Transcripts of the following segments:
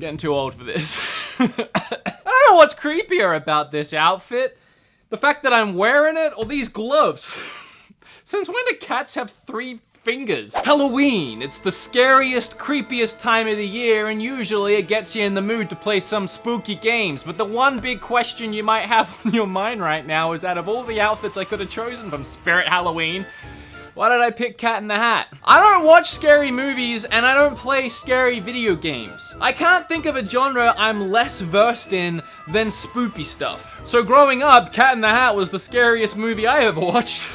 Getting too old for this. I don't know what's creepier about this outfit. The fact that I'm wearing it or these gloves. Since when do cats have 3 fingers? Halloween, it's the scariest, creepiest time of the year, and usually it gets you in the mood to play some spooky games. But the one big question you might have on your mind right now is, out of all the outfits I could have chosen from Spirit Halloween, why did I pick Cat in the Hat? I don't watch scary movies and I don't play scary video games. I can't think of a genre I'm less versed in than spoopy stuff. So growing up, Cat in the Hat was the scariest movie I ever watched.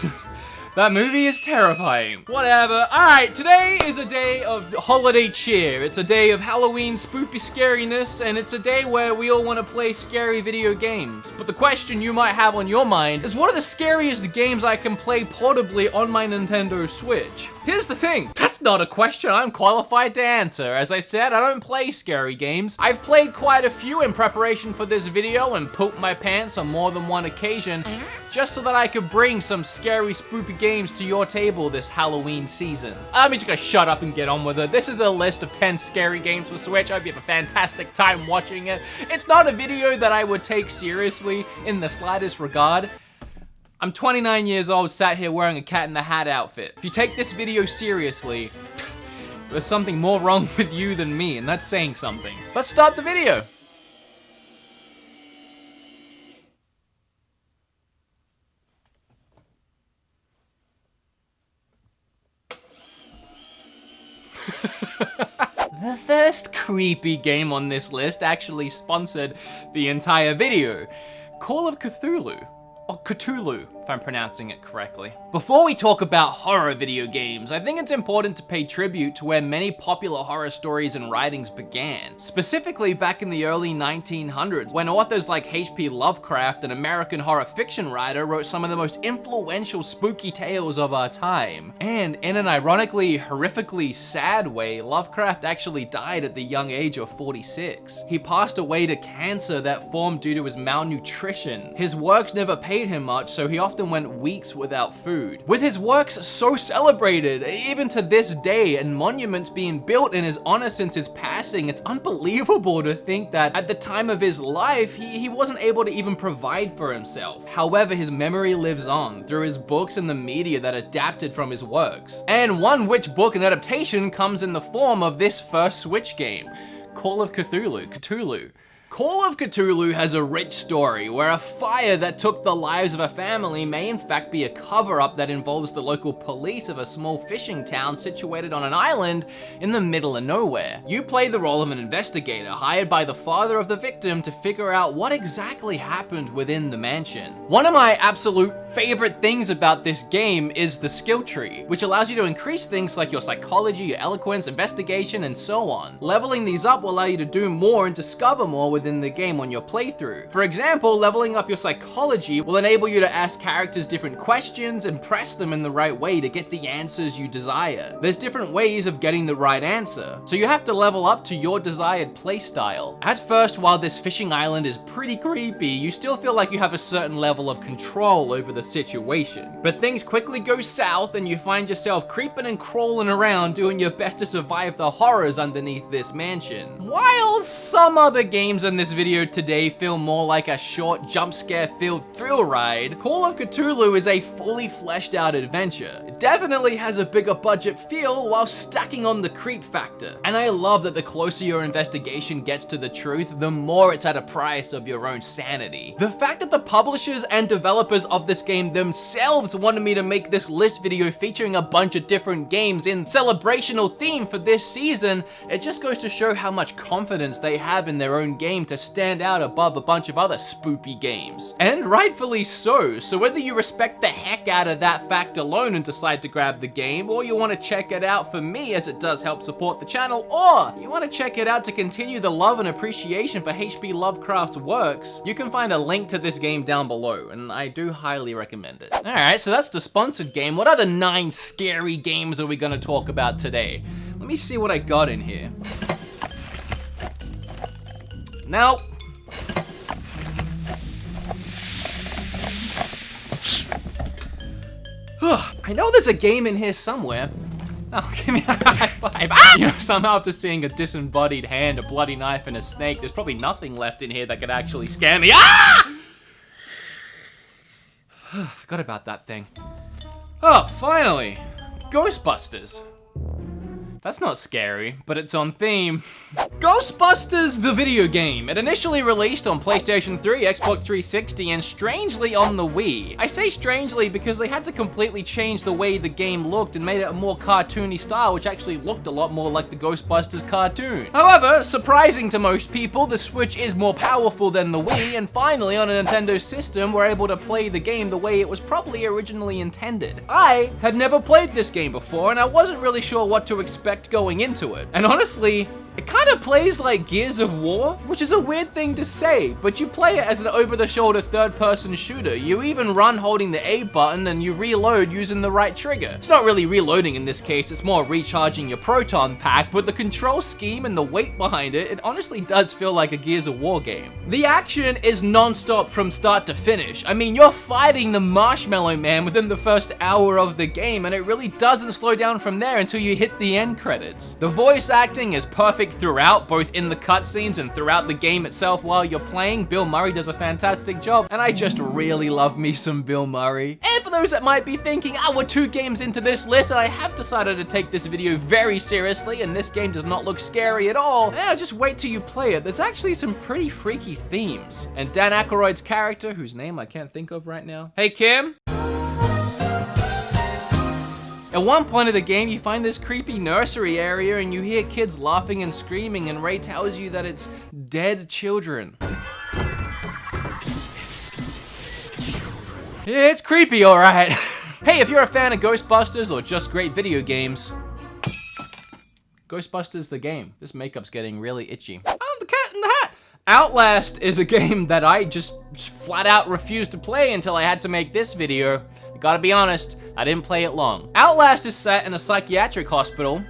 That movie is terrifying. Whatever. Alright, today is a day of holiday cheer. It's a day of Halloween spoopy scariness, and it's a day where we all want to play scary video games. But the question you might have on your mind is, what are the scariest games I can play portably on my Nintendo Switch? Here's the thing, that's not a question I'm qualified to answer. As I said, I don't play scary games. I've played quite a few in preparation for this video and pooped my pants on more than one occasion, just so that I could bring some scary, spoopy games to your table this Halloween season. I'm just gonna shut up and get on with it. This is a list of 10 scary games for Switch. I hope you have a fantastic time watching it. It's not a video that I would take seriously in the slightest regard. I'm 29 years old, sat here wearing a Cat in the Hat outfit. If you take this video seriously, there's something more wrong with you than me, and that's saying something. Let's start the video. The first creepy game on this list actually sponsored the entire video. Call of Cthulhu. Or Cthulhu, if I'm pronouncing it correctly. Before we talk about horror video games, I think it's important to pay tribute to where many popular horror stories and writings began. Specifically back in the early 1900s, when authors like H.P. Lovecraft, an American horror fiction writer, wrote some of the most influential spooky tales of our time. And in an ironically, horrifically sad way, Lovecraft actually died at the young age of 46. He passed away to cancer that formed due to his malnutrition. His works never paid him much, so he often went weeks without food. With his works so celebrated, even to this day, and monuments being built in his honor since his passing, it's unbelievable to think that at the time of his life, he wasn't able to even provide for himself. However, his memory lives on through his books and the media that adapted from his works. And one which book and adaptation comes in the form of this first Switch game, Call of Cthulhu. Call of Cthulhu has a rich story where a fire that took the lives of a family may in fact be a cover-up that involves the local police of a small fishing town situated on an island in the middle of nowhere. You play the role of an investigator hired by the father of the victim to figure out what exactly happened within the mansion. One of my absolute favorite things about this game is the skill tree, which allows you to increase things like your psychology, your eloquence, investigation, and so on. Leveling these up will allow you to do more and discover more within the game on your playthrough. For example, leveling up your psychology will enable you to ask characters different questions and press them in the right way to get the answers you desire. There's different ways of getting the right answer, so you have to level up to your desired playstyle. At first, while this fishing island is pretty creepy, you still feel like you have a certain level of control over the situation. But things quickly go south and you find yourself creeping and crawling around doing your best to survive the horrors underneath this mansion. While some other games in this video today feel more like a short jump scare filled thrill ride, Call of Cthulhu is a fully fleshed out adventure. It definitely has a bigger budget feel while stacking on the creep factor. And I love that the closer your investigation gets to the truth, the more it's at a price of your own sanity. The fact that the publishers and developers of this game themselves wanted me to make this list video featuring a bunch of different games in celebrational theme for this season, it just goes to show how much confidence they have in their own game to stand out above a bunch of other spoopy games. And rightfully so. So whether you respect the heck out of that fact alone and decide to grab the game, or you want to check it out for me as it does help support the channel, or you want to check it out to continue the love and appreciation for H.P. Lovecraft's works, you can find a link to this game down below, and I do highly recommend it. Alright, so that's the sponsored game. What other 9 scary games are we going to talk about today? Let me see what I got in here. Now, I know there's a game in here somewhere. Oh, give me a high five. Ah! You know, somehow after seeing a disembodied hand, a bloody knife, and a snake, there's probably nothing left in here that could actually scare me. Ah! Forgot about that thing. Oh, finally. Ghostbusters. That's not scary, but it's on theme. Ghostbusters, the video game. It initially released on PlayStation 3, Xbox 360, and strangely on the Wii. I say strangely because they had to completely change the way the game looked and made it a more cartoony style, which actually looked a lot more like the Ghostbusters cartoon. However, surprising to most people, the Switch is more powerful than the Wii, and finally on a Nintendo system, we're able to play the game the way it was probably originally intended. I had never played this game before, and I wasn't really sure what to expect going into it. And honestly, it kind of plays like Gears of War, which is a weird thing to say, but you play it as an over-the-shoulder third-person shooter. You even run holding the A button and you reload using the right trigger. It's not really reloading in this case, it's more recharging your proton pack, but the control scheme and the weight behind it, it honestly does feel like a Gears of War game. The action is non-stop from start to finish. I mean, you're fighting the Marshmallow Man within the first hour of the game, and it really doesn't slow down from there until you hit the end credits. The voice acting is perfect throughout, both in the cutscenes and throughout the game itself while you're playing. Bill Murray does a fantastic job, and I just really love me some Bill Murray. And for those that might be thinking, we're 2 games into this list, and I have decided to take this video very seriously, and this game does not look scary at all, just wait till you play it. There's actually some pretty freaky themes. And Dan Aykroyd's character, whose name I can't think of right now. Hey, Kim? At one point of the game, you find this creepy nursery area and you hear kids laughing and screaming, and Ray tells you that it's dead children. It's creepy, alright. Hey, if you're a fan of Ghostbusters or just great video games, Ghostbusters the game. This makeup's getting really itchy. Oh, the Cat in the Hat! Outlast is a game that I just flat out refused to play until I had to make this video. Gotta be honest, I didn't play it long. Outlast is set in a psychiatric hospital.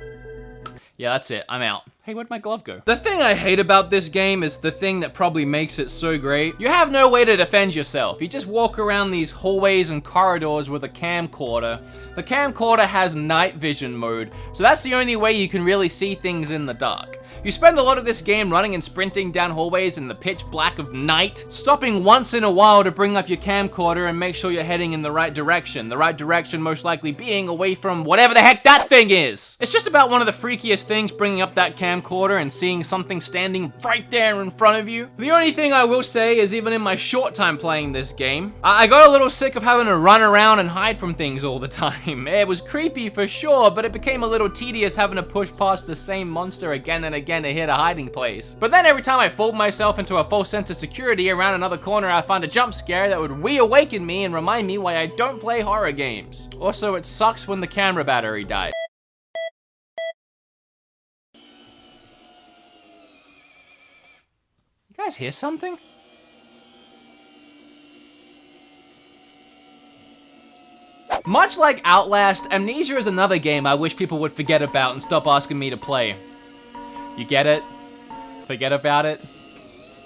Yeah, that's it, I'm out. Hey, where'd my glove go? The thing I hate about this game is the thing that probably makes it so great. You have no way to defend yourself. You just walk around these hallways and corridors with a camcorder. The camcorder has night vision mode, so that's the only way you can really see things in the dark. You spend a lot of this game running and sprinting down hallways in the pitch black of night, stopping once in a while to bring up your camcorder and make sure you're heading in the right direction. The right direction most likely being away from whatever the heck that thing is. It's just about one of the freakiest things, bringing up that camcorder and seeing something standing right there in front of you. The only thing I will say is, even in my short time playing this game, I got a little sick of having to run around and hide from things all the time. It was creepy for sure, but it became a little tedious having to push past the same monster again and again to hit a hiding place. But then every time I fooled myself into a false sense of security around another corner, I found a jump scare that would reawaken me and remind me why I don't play horror games. Also, it sucks when the camera battery dies. You guys hear something? Much like Outlast, Amnesia is another game I wish people would forget about and stop asking me to play. You get it? Forget about it?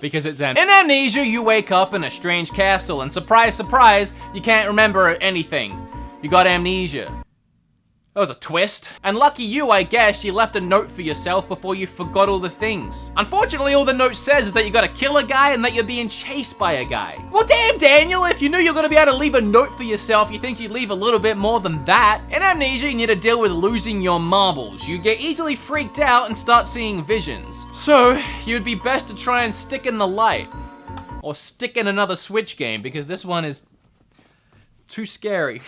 Because it's empty. In Amnesia, you wake up in a strange castle and surprise, surprise, you can't remember anything. You got amnesia. That was a twist. And lucky you, I guess, you left a note for yourself before you forgot all the things. Unfortunately, all the note says is that you gotta kill a guy and that you're being chased by a guy. Well, damn, Daniel, if you knew you're gonna be able to leave a note for yourself, you think you'd leave a little bit more than that. In Amnesia, you need to deal with losing your marbles. You get easily freaked out and start seeing visions. So, you'd be best to try and stick in the light. Or stick in another Switch game, because this one is too scary.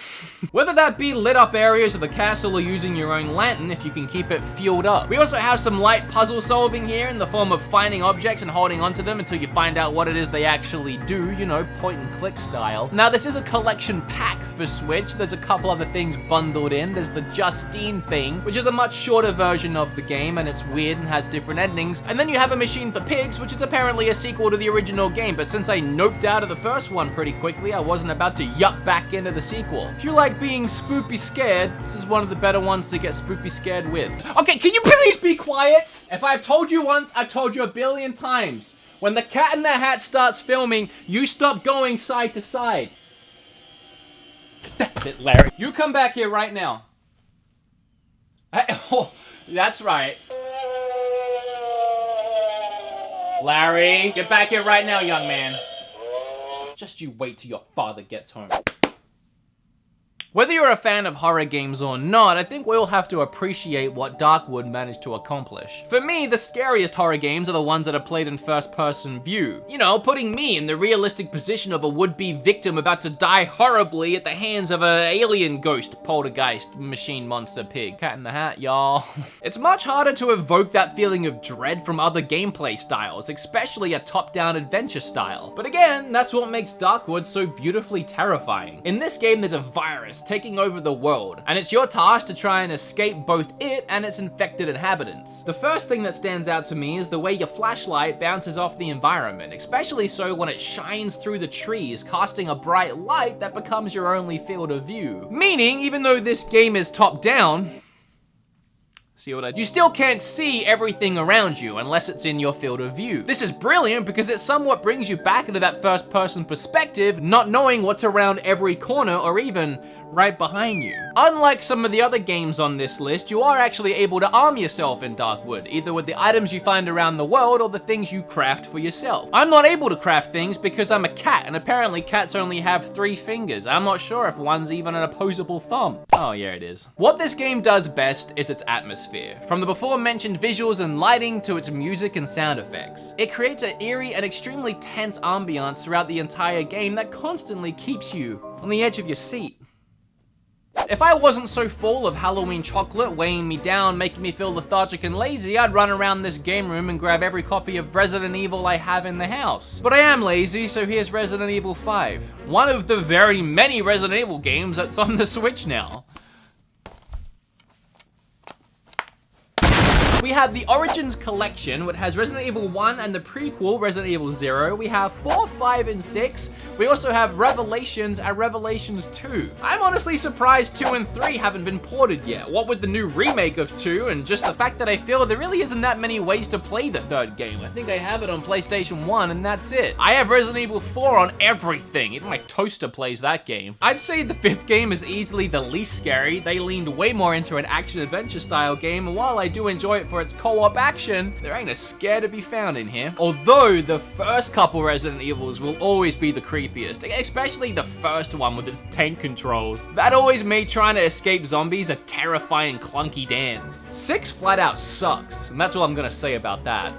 Whether that be lit up areas of the castle or using your own lantern if you can keep it fueled up. We also have some light puzzle solving here in the form of finding objects and holding onto them until you find out what it is they actually do, you know, point and click style. Now this is a collection pack for Switch. There's a couple other things bundled in. There's the Justine thing, which is a much shorter version of the game, and it's weird and has different endings. And then you have A Machine for Pigs, which is apparently a sequel to the original game, but since I noped out of the first one pretty quickly, I wasn't about to yuck back into the sequel. If you like being spoopy scared, this is one of the better ones to get spoopy scared with. Okay, can you please be quiet? If I've told you once, I've told you a billion times. When the Cat in the Hat starts filming, you stop going side to side. That's it, Larry. You come back here right now. Oh, that's right. Larry, get back here right now, young man. Just you wait till your father gets home. Whether you're a fan of horror games or not, I think we all have to appreciate what Darkwood managed to accomplish. For me, the scariest horror games are the ones that are played in first-person view. You know, putting me in the realistic position of a would-be victim about to die horribly at the hands of an alien ghost, poltergeist, machine monster pig. Cat in the Hat, y'all. It's much harder to evoke that feeling of dread from other gameplay styles, especially a top-down adventure style. But again, that's what makes Darkwood so beautifully terrifying. In this game, there's a virus taking over the world, and it's your task to try and escape both it and its infected inhabitants. The first thing that stands out to me is the way your flashlight bounces off the environment, especially so when it shines through the trees, casting a bright light that becomes your only field of view. Meaning, even though this game is top-down, you still can't see everything around you unless it's in your field of view. This is brilliant because it somewhat brings you back into that first-person perspective, not knowing what's around every corner or even right behind you. Unlike some of the other games on this list, you are actually able to arm yourself in Darkwood, either with the items you find around the world or the things you craft for yourself. I'm not able to craft things because I'm a cat, and apparently cats only have 3 fingers. I'm not sure if one's even an opposable thumb. Oh yeah, it is. What this game does best is its atmosphere. From the before mentioned visuals and lighting to its music and sound effects. It creates an eerie and extremely tense ambiance throughout the entire game that constantly keeps you on the edge of your seat. If I wasn't so full of Halloween chocolate weighing me down, making me feel lethargic and lazy, I'd run around this game room and grab every copy of Resident Evil I have in the house. But I am lazy, so here's Resident Evil 5. One of the very many Resident Evil games that's on the Switch now. We have the Origins Collection, which has Resident Evil 1 and the prequel, Resident Evil 0. We have 4, 5, and 6. We also have Revelations and Revelations 2. I'm honestly surprised 2 and 3 haven't been ported yet. What with the new remake of 2 and just the fact that I feel there really isn't that many ways to play the third game. I think I have it on PlayStation 1 and that's it. I have Resident Evil 4 on everything. Even my toaster plays that game. I'd say the 5th game is easily the least scary. They leaned way more into an action-adventure style game, and while I do enjoy it for its co-op action, there ain't a scare to be found in here. Although the first couple Resident Evils will always be the creepiest, especially the first one with its tank controls. That always made trying to escape zombies a terrifying clunky dance. 6 flat out sucks, and that's all I'm gonna say about that.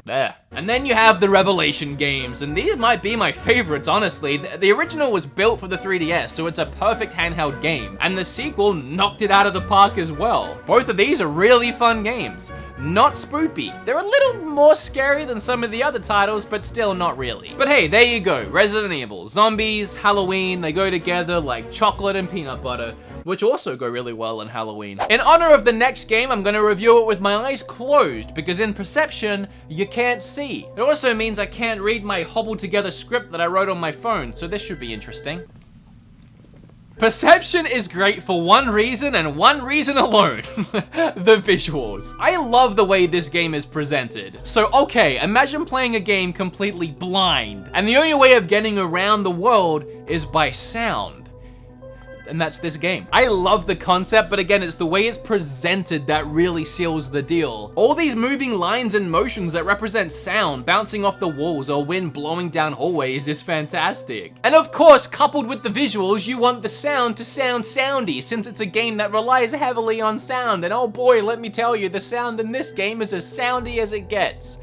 There. And then you have the Revelation games, and these might be my favorites, honestly. The original was built for the 3DS, so it's a perfect handheld game, and the sequel knocked it out of the park as well. Both of these are really fun games. Not spoopy. They're a little more scary than some of the other titles, but still not really. But hey, there you go. Resident Evil. Zombies, Halloween, they go together like chocolate and peanut butter, which also go really well in Halloween. In honor of the next game, I'm gonna review it with my eyes closed, because in Perception, you can't see. It also means I can't read my hobbled together script that I wrote on my phone, so this should be interesting. Perception is great for one reason and one reason alone. The visuals. I love the way this game is presented. So okay, imagine playing a game completely blind, and the only way of getting around the world is by sound. And that's this game. I love the concept, but again, it's the way it's presented that really seals the deal. All these moving lines and motions that represent sound bouncing off the walls or wind blowing down hallways is fantastic. And of course, coupled with the visuals, you want the sound to sound soundy, since it's a game that relies heavily on sound. And oh boy, let me tell you, the sound in this game is as soundy as it gets.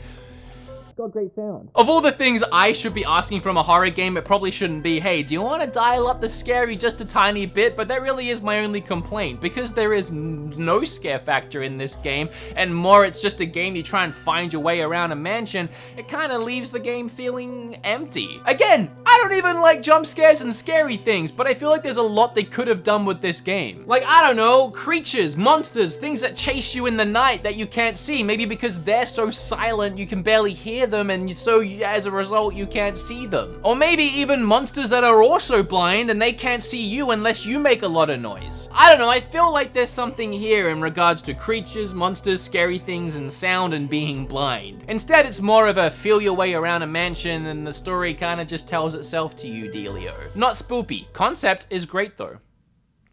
Got great sound. Of all the things I should be asking from a horror game, it probably shouldn't be, hey, do you want to dial up the scary just a tiny bit? But that really is my only complaint, because there is no scare factor in this game, and more it's just a game you try and find your way around a mansion, it kind of leaves the game feeling empty. Again, I don't even like jump scares and scary things, but I feel like there's a lot they could have done with this game. Like, I don't know, creatures, monsters, things that chase you in the night that you can't see, maybe because they're so silent you can barely hear them, and so as a result you can't see them. Or maybe even monsters that are also blind and they can't see you unless you make a lot of noise. I don't know, I feel like there's something here in regards to creatures, monsters, scary things, and sound and being blind. Instead, it's more of a feel your way around a mansion and the story kind of just tells itself to you dealio. Not spoopy. Concept is great though.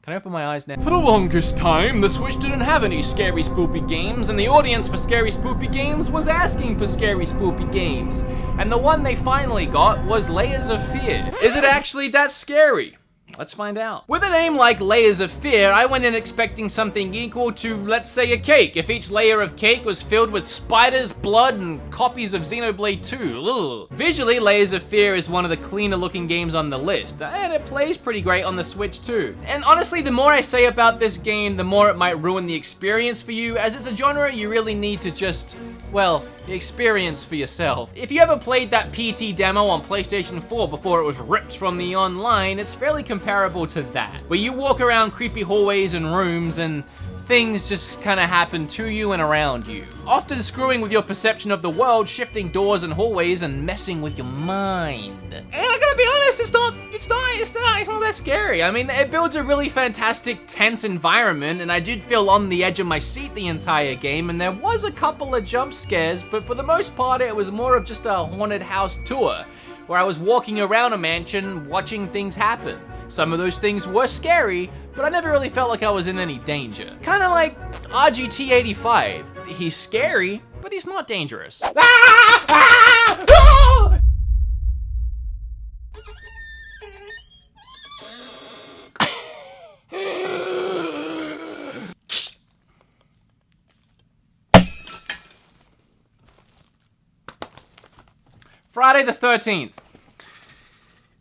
Can I open my eyes now? For the longest time, the Switch didn't have any scary spoopy games, and the audience for scary spoopy games was asking for scary spoopy games. And the one they finally got was Layers of Fear. Is it actually that scary? Let's find out. With a name like Layers of Fear, I went in expecting something equal to, let's say, a cake. If each layer of cake was filled with spiders, blood, and copies of Xenoblade 2. Ugh. Visually, Layers of Fear is one of the cleaner looking games on the list, and it plays pretty great on the Switch too. And honestly, the more I say about this game, the more it might ruin the experience for you, as it's a genre you really need to just, well, experience for yourself. If you ever played that PT demo on PlayStation 4 before it was ripped from the online, it's fairly comparable to that, where you walk around creepy hallways and rooms and things just kind of happen to you and around you, often screwing with your perception of the world, shifting doors and hallways and messing with your mind. And I gotta be honest, it's not that scary. I mean, it builds a really fantastic, tense environment, and I did feel on the edge of my seat the entire game, and there was a couple of jump scares, but for the most part, it was more of just a haunted house tour, where I was walking around a mansion, watching things happen. Some of those things were scary, but I never really felt like I was in any danger. Kinda like RGT85. He's scary, but he's not dangerous. Friday the 13th.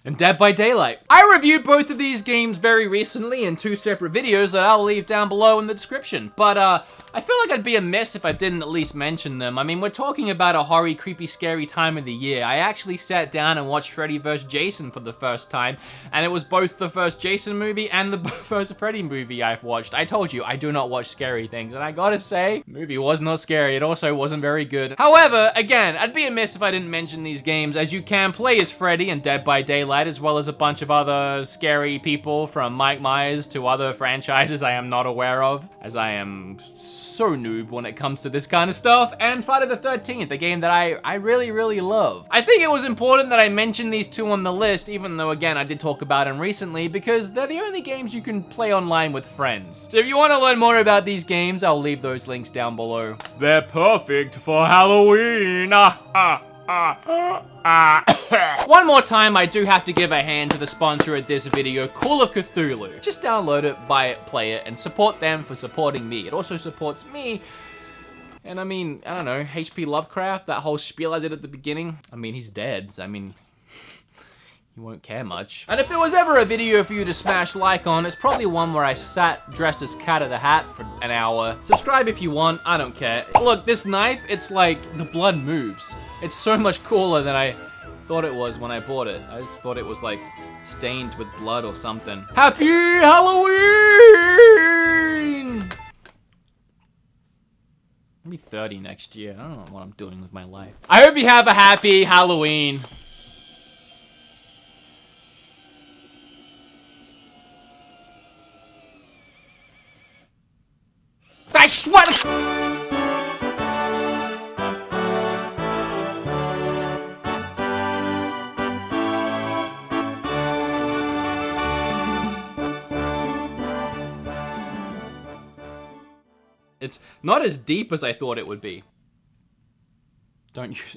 And Dead by Daylight. I reviewed both of these games very recently in 2 separate videos that I'll leave down below in the description, but I feel like I'd be amiss if I didn't at least mention them. I mean, we're talking about a horror, creepy, scary time of the year. I actually sat down and watched Freddy vs. Jason for the first time, and it was both the first Jason movie and the first Freddy movie I've watched. I told you, I do not watch scary things, and I gotta say, the movie was not scary. It also wasn't very good. However, again, I'd be amiss if I didn't mention these games, as you can play as Freddy in Dead by Daylight, as well as a bunch of other scary people, from Mike Myers to other franchises I am not aware of, as I am so noob when it comes to this kind of stuff, and Friday the 13th, a game that I really, really love. I think it was important that I mention these 2 on the list, even though, again, I did talk about them recently, because they're the only games you can play online with friends. So if you want to learn more about these games, I'll leave those links down below. They're perfect for Halloween! One more time, I do have to give a hand to the sponsor of this video, Call of Cthulhu. Just download it, buy it, play it, and support them for supporting me. It also supports me. And I mean, I don't know, H.P. Lovecraft, that whole spiel I did at the beginning. I mean, he's dead. I mean, you won't care much. And if there was ever a video for you to smash like on, it's probably one where I sat dressed as Cat of the Hat for an hour. Subscribe if you want, I don't care. Look, this knife, it's like the blood moves. It's so much cooler than I thought it was when I bought it. I just thought it was like stained with blood or something. Happy Halloween! I'll be 30 next year. I don't know what I'm doing with my life. I hope you have a happy Halloween. I swear to It's not as deep as I thought it would be. Don't use